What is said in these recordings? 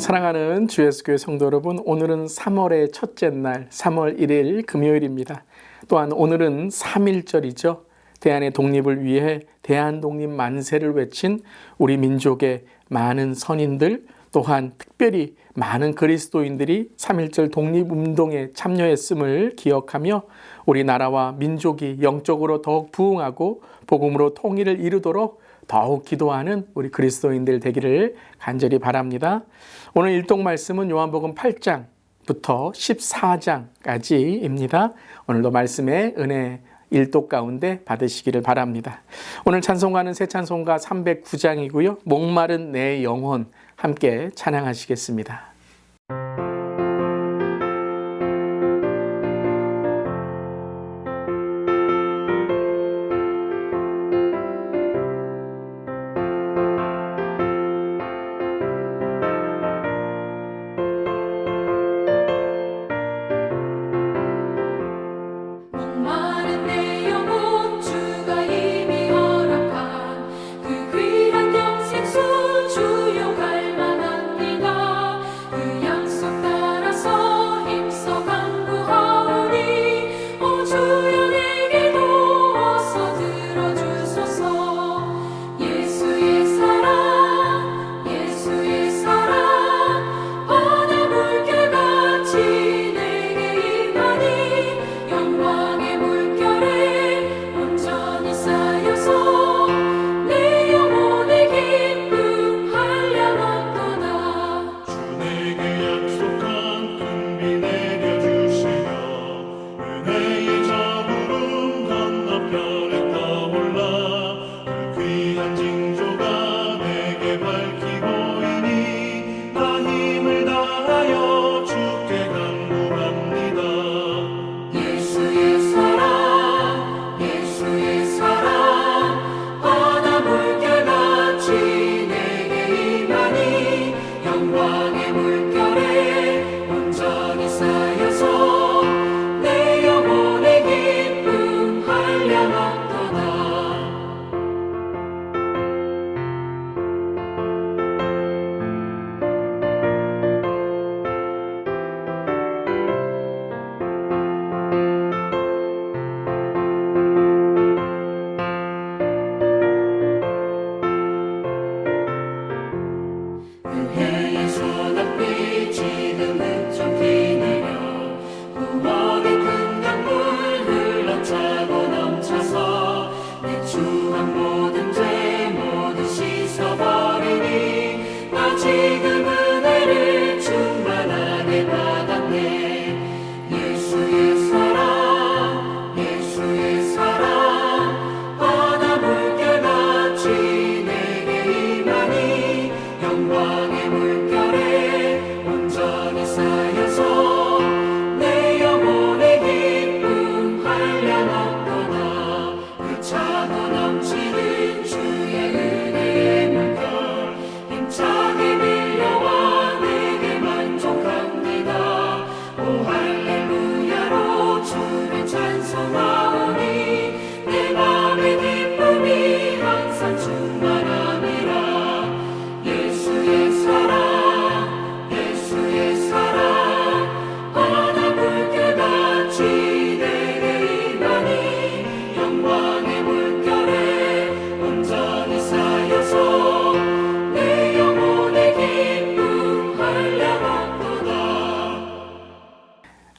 사랑하는 주 예수교회 성도 여러분, 오늘은 3월의 첫째 날 3월 1일 금요일입니다. 또한 오늘은 3.1절이죠. 대한의 독립을 위해 대한독립 만세를 외친 우리 민족의 많은 선인들, 또한 특별히 많은 그리스도인들이 3.1절 독립운동에 참여했음을 기억하며 우리나라와 민족이 영적으로 더욱 부흥하고 복음으로 통일을 이루도록 더욱 기도하는 우리 그리스도인들 되기를 간절히 바랍니다. 오늘 일독 말씀은 요한복음 8장부터 14장까지입니다. 오늘도 말씀의 은혜 일독 가운데 받으시기를 바랍니다. 오늘 찬송가는 새 찬송가 309장이고요. 목마른 내 영혼 함께 찬양하시겠습니다.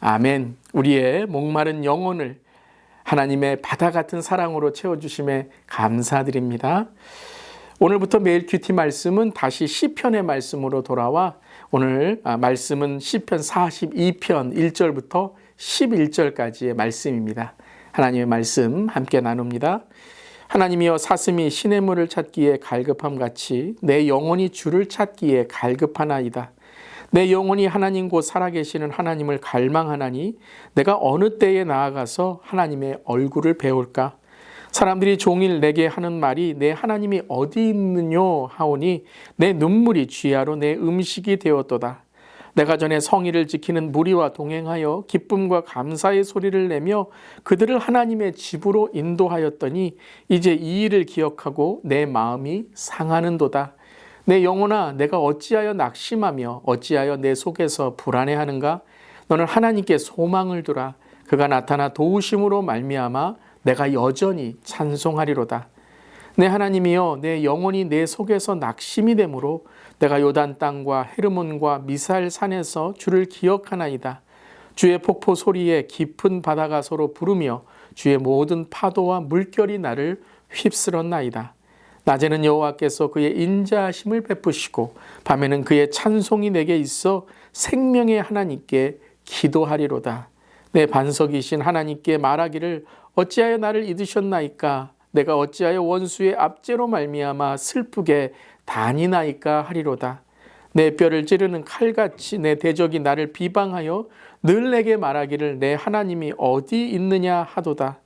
아멘. 우리의 목마른 영혼을 하나님의 바다 같은 사랑으로 채워주심에 감사드립니다. 오늘부터 매일 큐티 말씀은 다시 시편의 말씀으로 돌아와 오늘 말씀은 시편 42편 1절부터 11절까지의 말씀입니다. 하나님의 말씀 함께 나눕니다. 하나님이여, 사슴이 시냇물을 찾기에 갈급함같이 내 영혼이 주를 찾기에 갈급하나이다. 내 영혼이 하나님 곧 살아계시는 하나님을 갈망하나니 내가 어느 때에 나아가서 하나님의 얼굴을 배울까? 사람들이 종일 내게 하는 말이 내 하나님이 어디 있느뇨 하오니 내 눈물이 쥐하로 내 음식이 되었도다. 내가 전에 성의를 지키는 무리와 동행하여 기쁨과 감사의 소리를 내며 그들을 하나님의 집으로 인도하였더니 이제 이 일을 기억하고 내 마음이 상하는도다. 내 영혼아, 내가 어찌하여 낙심하며 어찌하여 내 속에서 불안해하는가? 너는 하나님께 소망을 두라. 그가 나타나 도우심으로 말미암아 내가 여전히 찬송하리로다. 내 하나님이여, 내 영혼이 내 속에서 낙심이 되므로 내가 요단 땅과 헤르몬과 미살 산에서 주를 기억하나이다. 주의 폭포 소리에 깊은 바다가 서로 부르며 주의 모든 파도와 물결이 나를 휩쓸었나이다. 낮에는 여호와께서 그의 인자하심을 베푸시고 밤에는 그의 찬송이 내게 있어 생명의 하나님께 기도하리로다. 내 반석이신 하나님께 말하기를 어찌하여 나를 잊으셨나이까? 내가 어찌하여 원수의 압제로 말미암아 슬프게 다니나이까 하리로다. 내 뼈를 찌르는 칼같이 내 대적이 나를 비방하여 늘 내게 말하기를 내 하나님이 어디 있느냐 하도다.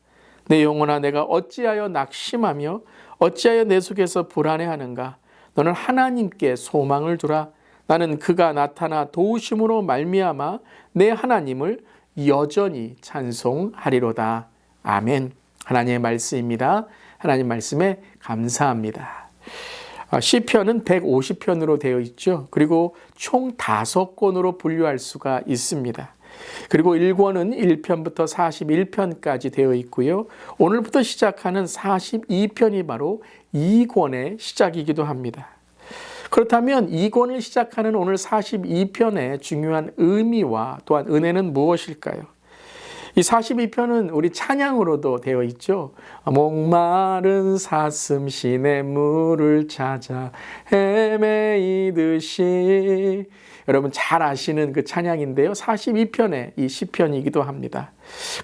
내 영혼아, 내가 어찌하여 낙심하며 어찌하여 내 속에서 불안해하는가? 너는 하나님께 소망을 두라. 나는 그가 나타나 도우심으로 말미암아 내 하나님을 여전히 찬송하리로다. 아멘. 하나님의 말씀입니다. 하나님 말씀에 감사합니다. 시편은 150편으로 되어 있죠. 그리고 총 5권으로 분류할 수가 있습니다. 그리고 1권은 1편부터 41편까지 되어 있고요. 오늘부터 시작하는 42편이 바로 2권의 시작이기도 합니다. 그렇다면 2권을 시작하는 오늘 42편의 중요한 의미와 또한 은혜는 무엇일까요? 이 42편은 우리 찬양으로도 되어 있죠. 목마른 사슴 시냇물을 찾아 헤매이듯이, 여러분 잘 아시는 그 찬양인데요. 42편의 이 시편이기도 합니다.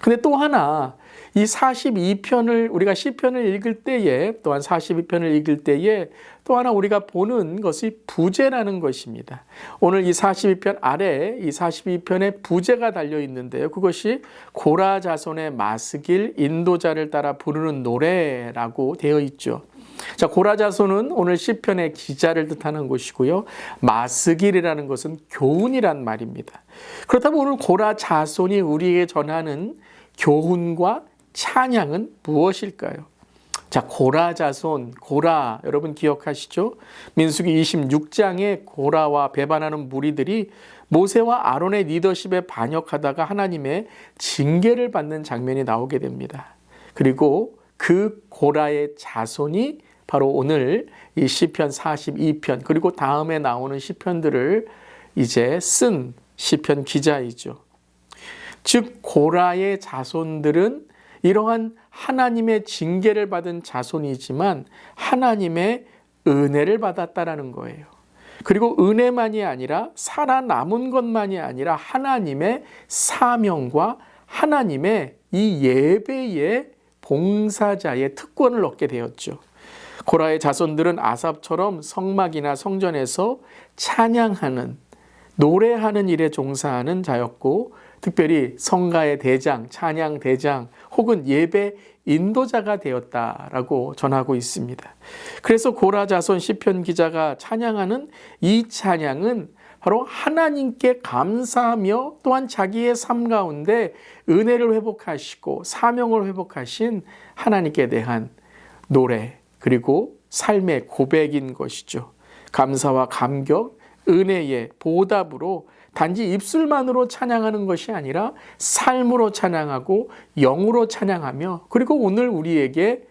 근데 또 하나, 이 42편을 우리가 시편을 읽을 때에, 또한 42편을 읽을 때에 또 하나 우리가 보는 것이 부제라는 것입니다. 오늘 이 42편 아래에 이 42편의 부제가 달려 있는데요. 그것이 고라 자손의 마스길 인도자를 따라 부르는 노래라고 되어 있죠. 자, 고라 자손은 오늘 시편의 기자를 뜻하는 것이고요. 마스길이라는 것은 교훈이란 말입니다. 그렇다면 오늘 고라 자손이 우리에게 전하는 교훈과 찬양은 무엇일까요? 자, 고라 자손, 고라 여러분 기억하시죠? 민수기 26장에 고라와 배반하는 무리들이 모세와 아론의 리더십에 반역하다가 하나님의 징계를 받는 장면이 나오게 됩니다. 그리고 그 고라의 자손이 바로 오늘 이 시편 42편 그리고 다음에 나오는 시편들을 이제 쓴 시편 기자이죠. 즉 고라의 자손들은 이러한 하나님의 징계를 받은 자손이지만 하나님의 은혜를 받았다라는 거예요. 그리고 은혜만이 아니라 살아남은 것만이 아니라 하나님의 사명과 하나님의 이 예배의 봉사자의 특권을 얻게 되었죠. 고라의 자손들은 아삽처럼 성막이나 성전에서 찬양하는, 노래하는 일에 종사하는 자였고, 특별히 성가의 대장, 찬양 대장 혹은 예배 인도자가 되었다라고 전하고 있습니다. 그래서 고라 자손 시편 기자가 찬양하는 이 찬양은 바로 하나님께 감사하며 또한 자기의 삶 가운데 은혜를 회복하시고 사명을 회복하신 하나님께 대한 노래, 그리고 삶의 고백인 것이죠. 감사와 감격, 은혜의 보답으로 단지 입술만으로 찬양하는 것이 아니라 삶으로 찬양하고 영으로 찬양하며, 그리고 오늘 우리에게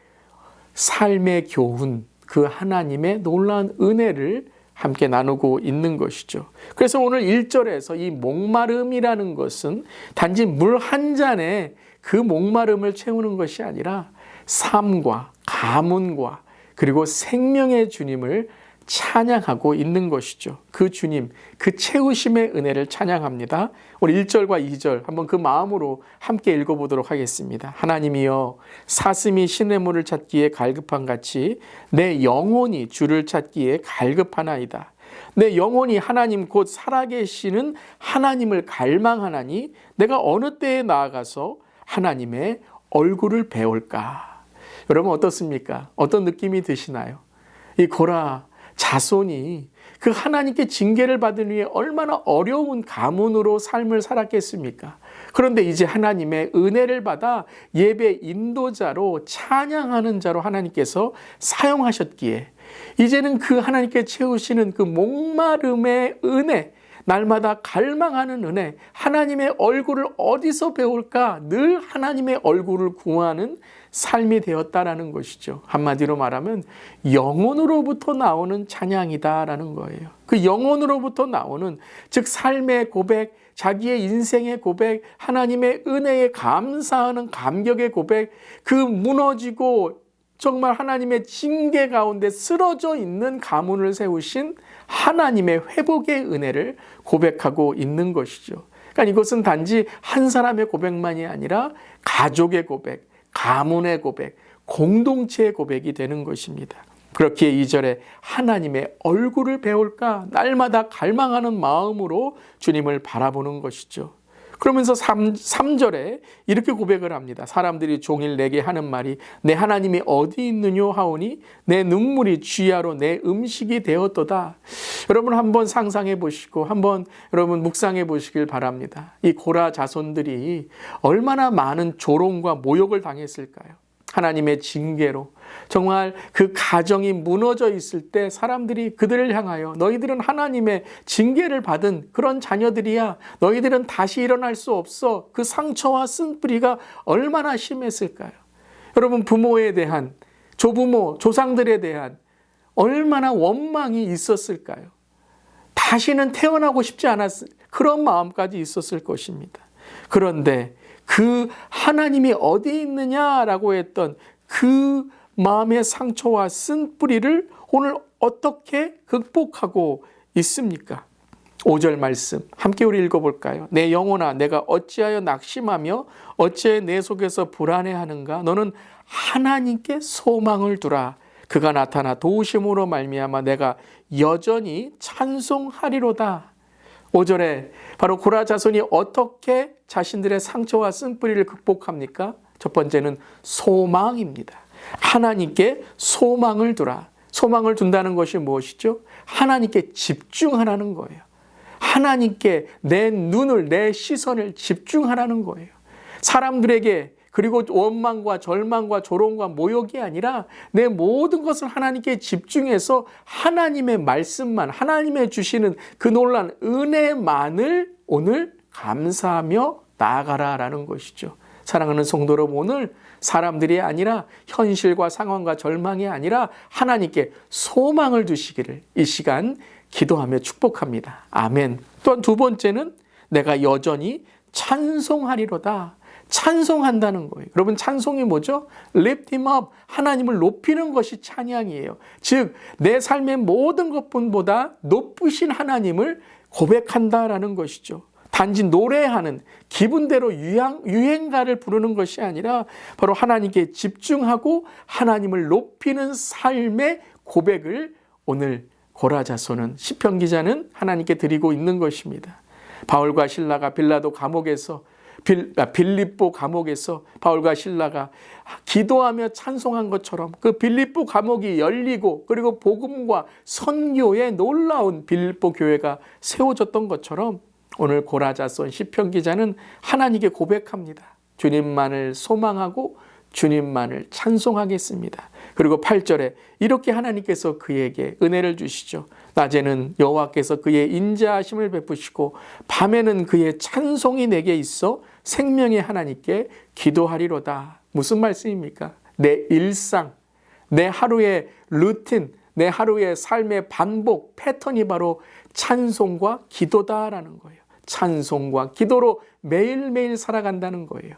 삶의 교훈, 그 하나님의 놀라운 은혜를 함께 나누고 있는 것이죠. 그래서 오늘 1절에서 이 목마름이라는 것은 단지 물 한 잔에 그 목마름을 채우는 것이 아니라 삶과 가문과 그리고 생명의 주님을 찬양하고 있는 것이죠. 그 주님, 그 채우심의 은혜를 찬양합니다. 우리 1절과 2절 한번 그 마음으로 함께 읽어보도록 하겠습니다. 하나님이여, 사슴이 시냇물을 찾기에 갈급한 같이 내 영혼이 주를 찾기에 갈급하나이다. 내 영혼이 하나님 곧 살아계시는 하나님을 갈망하나니 내가 어느 때에 나아가서 하나님의 얼굴을 배울까? 여러분 어떻습니까? 어떤 느낌이 드시나요? 이 고라 자손이 그 하나님께 징계를 받은 후에 얼마나 어려운 가문으로 삶을 살았겠습니까? 그런데 이제 하나님의 은혜를 받아 예배 인도자로 찬양하는 자로 하나님께서 사용하셨기에 이제는 그 하나님께 채우시는 그 목마름의 은혜, 날마다 갈망하는 은혜, 하나님의 얼굴을 어디서 배울까? 늘 하나님의 얼굴을 구하는 삶이 되었다라는 것이죠. 한마디로 말하면 영혼으로부터 나오는 찬양이다라는 거예요. 그 영혼으로부터 나오는, 즉 삶의 고백, 자기의 인생의 고백, 하나님의 은혜에 감사하는 감격의 고백, 그 무너지고 정말 하나님의 징계 가운데 쓰러져 있는 가문을 세우신 하나님의 회복의 은혜를 고백하고 있는 것이죠. 그러니까 이것은 단지 한 사람의 고백만이 아니라 가족의 고백, 가문의 고백, 공동체의 고백이 되는 것입니다. 그렇기에 2절에 하나님의 얼굴을 배울까 날마다 갈망하는 마음으로 주님을 바라보는 것이죠. 그러면서 3절에 이렇게 고백을 합니다. 사람들이 종일 내게 하는 말이 내 하나님이 어디 있느뇨 하오니 내 눈물이 쥐야로 내 음식이 되었도다. 여러분 한번 상상해 보시고 한번 여러분 묵상해 보시길 바랍니다. 이 고라 자손들이 얼마나 많은 조롱과 모욕을 당했을까요? 하나님의 징계로 정말 그 가정이 무너져 있을 때 사람들이 그들을 향하여 너희들은 하나님의 징계를 받은 그런 자녀들이야. 너희들은 다시 일어날 수 없어. 그 상처와 쓴뿌리가 얼마나 심했을까요? 여러분 부모에 대한, 조부모, 조상들에 대한 얼마나 원망이 있었을까요? 다시는 태어나고 싶지 않았을 그런 마음까지 있었을 것입니다. 그런데 그 하나님이 어디 있느냐라고 했던 그 마음의 상처와 쓴뿌리를 오늘 어떻게 극복하고 있습니까? 5절 말씀 함께 우리 읽어볼까요? 내 영혼아 내가 어찌하여 낙심하며 어찌하여 내 속에서 불안해하는가? 너는 하나님께 소망을 두라. 그가 나타나 도우심으로 말미암아 내가 여전히 찬송하리로다. 5절에 바로 고라 자손이 어떻게 자신들의 상처와 쓴뿌리를 극복합니까? 첫 번째는 소망입니다. 하나님께 소망을 두라. 소망을 둔다는 것이 무엇이죠? 하나님께 집중하라는 거예요. 하나님께 내 눈을, 내 시선을 집중하라는 거예요. 사람들에게 그리고 원망과 절망과 조롱과 모욕이 아니라 내 모든 것을 하나님께 집중해서 하나님의 말씀만, 하나님의 주시는 그 놀라운 은혜만을 오늘 감사하며 나아가라라는 것이죠. 사랑하는 성도 여러분, 오늘 사람들이 아니라 현실과 상황과 절망이 아니라 하나님께 소망을 두시기를 이 시간 기도하며 축복합니다. 아멘. 또한 두 번째는 내가 여전히 찬송하리로다. 찬송한다는 거예요. 여러분 찬송이 뭐죠? Lift him up. 하나님을 높이는 것이 찬양이에요. 즉 내 삶의 모든 것보다 높으신 하나님을 고백한다라는 것이죠. 단지 노래하는 기분대로 유행가를 부르는 것이 아니라 바로 하나님께 집중하고 하나님을 높이는 삶의 고백을 오늘 고라 자손은 시편 기자는 하나님께 드리고 있는 것입니다. 바울과 실라가 빌립보 감옥에서 바울과 실라가 기도하며 찬송한 것처럼 그 빌립보 감옥이 열리고 그리고 복음과 선교의 놀라운 빌립보 교회가 세워졌던 것처럼 오늘 고라 자손 시편 기자는 하나님께 고백합니다. 주님만을 소망하고 주님만을 찬송하겠습니다. 그리고 8절에 이렇게 하나님께서 그에게 은혜를 주시죠. 낮에는 여호와께서 그의 인자하심을 베푸시고 밤에는 그의 찬송이 내게 있어 생명의 하나님께 기도하리로다. 무슨 말씀입니까? 내 일상, 내 하루의 루틴, 내 하루의 삶의 반복 패턴이 바로 찬송과 기도다라는 거예요. 찬송과 기도로 매일매일 살아간다는 거예요.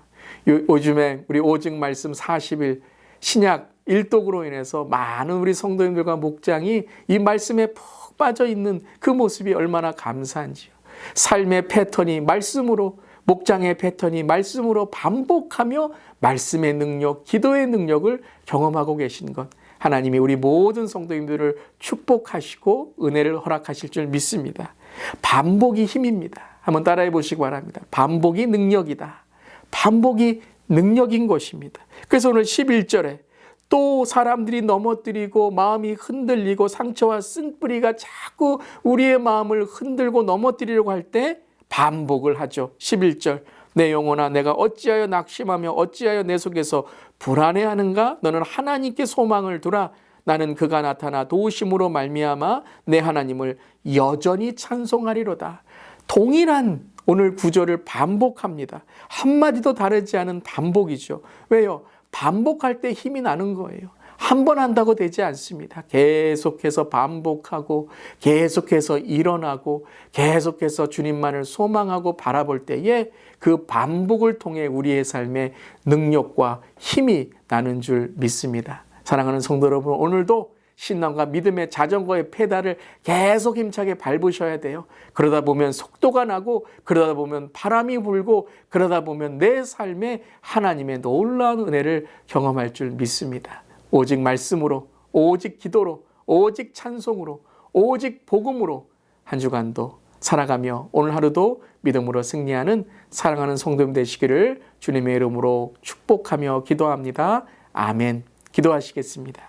요즘에 우리 오직 말씀 40일 신약 일독으로 인해서 많은 우리 성도님들과 목장이 이 말씀에 푹 빠져 있는 그 모습이 얼마나 감사한지요. 삶의 패턴이 말씀으로, 목장의 패턴이 말씀으로 반복하며 말씀의 능력, 기도의 능력을 경험하고 계신 것, 하나님이 우리 모든 성도님들을 축복하시고 은혜를 허락하실 줄 믿습니다. 반복이 힘입니다. 한번 따라해 보시기 바랍니다. 반복이 능력이다. 반복이 능력인 것입니다. 그래서 오늘 11절에 또 사람들이 넘어뜨리고 마음이 흔들리고 상처와 쓴뿌리가 자꾸 우리의 마음을 흔들고 넘어뜨리려고 할 때 반복을 하죠. 11절 내 영혼아 내가 어찌하여 낙심하며 어찌하여 내 속에서 불안해하는가? 너는 하나님께 소망을 두라. 나는 그가 나타나 도우심으로 말미암아 내 하나님을 여전히 찬송하리로다. 동일한 오늘 구절을 반복합니다. 한마디도 다르지 않은 반복이죠. 왜요? 반복할 때 힘이 나는 거예요. 한 번 한다고 되지 않습니다. 계속해서 반복하고 계속해서 일어나고 계속해서 주님만을 소망하고 바라볼 때에 그 반복을 통해 우리의 삶에 능력과 힘이 나는 줄 믿습니다. 사랑하는 성도 여러분, 오늘도 신앙과 믿음의 자전거의 페달을 계속 힘차게 밟으셔야 돼요. 그러다 보면 속도가 나고 그러다 보면 바람이 불고 그러다 보면 내 삶에 하나님의 놀라운 은혜를 경험할 줄 믿습니다. 오직 말씀으로, 오직 기도로, 오직 찬송으로, 오직 복음으로 한 주간도 살아가며 오늘 하루도 믿음으로 승리하는 사랑하는 성도님 되시기를 주님의 이름으로 축복하며 기도합니다. 아멘. 기도하시겠습니다.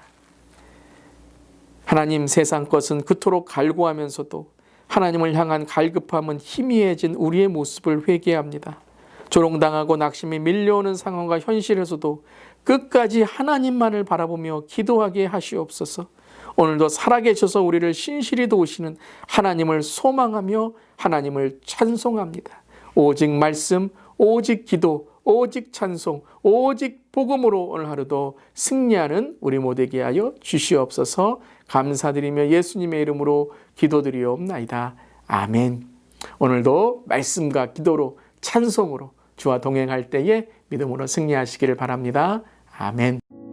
하나님, 세상 것은 그토록 갈구하면서도 하나님을 향한 갈급함은 희미해진 우리의 모습을 회개합니다. 조롱당하고 낙심이 밀려오는 상황과 현실에서도 끝까지 하나님만을 바라보며 기도하게 하시옵소서. 오늘도 살아계셔서 우리를 신실히 도우시는 하나님을 소망하며 하나님을 찬송합니다. 오직 말씀, 오직 기도, 오직 찬송, 오직 복음으로 오늘 하루도 승리하는 우리 모두에게 하여 주시옵소서. 감사드리며 예수님의 이름으로 기도드리옵나이다. 아멘. 오늘도 말씀과 기도로 찬송으로 주와 동행할 때에 믿음으로 승리하시기를 바랍니다. 아멘.